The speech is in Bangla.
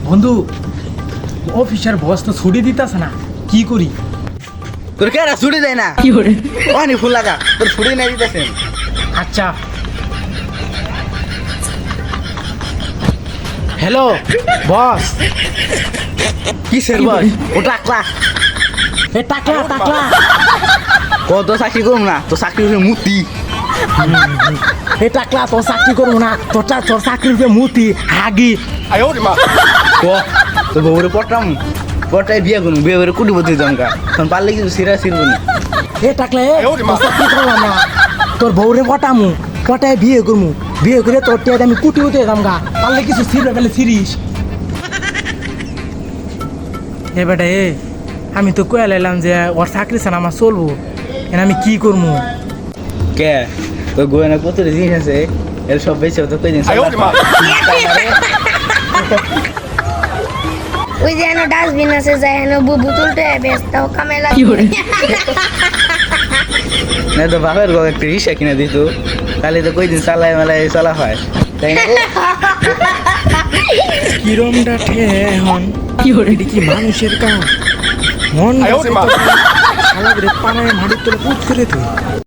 বন্ধু অফিসের বস তো ছুটি দিতেছে না, কি করি? তোর কে ছুটি দেয় না? কি করে? পানি ফুল লাগা, তোর ছুটি নাই দিতেছেন। আচ্ছা, হ্যালো বস। কিসের বস? ও টাকলা। এ টাকলা টাকলা। কত চাকরি করুম না, তো চাকরি হচ্ছে মুতি। এ টাকলা, তোর চাকরি করবো না, তোর চাকরির যে মুতি হাগি। ক তো বউরে পটাম, পটাই বিয়ে করুন, বিয়ে করে কুটিপতি জমকা, তখন পারলে কিছু সিরা সিরব না। এ টাকলা, তোর চাকরি করলাম না, তোর বউরে পটামু, পটায় বিয়ে করমু, বিয়ে করে তোর টিয়াতে আমি কুটি হতে যেতাম গা, পারলে কিছু ছিড়বে ফেলে ছিড়িস। এ বেটা এ, আমি তো কয়ে লাইলাম যে ওর চাকরি ছাড়া আমার চলবো, এখানে আমি কি করবো? কে তোর গোয়েনা কত জিনিস আছে, এর সব বেঁচে তো কই দিন ওই যে এনো ডাস্টবিন আছে, যায় এনো বোতলটা বেচতাও কামে কি লাগে। করে? না তো বাপের গো একটা রিক্সা কিনে দিত, তাহলে তো কই দিন চালায় মেলায় চলা হয়, তাই না? কিরম ডাঠে এখন কি করে? এটা কি মানুষের কাম? মন পানায় মাটির তোলে পুত করে তুই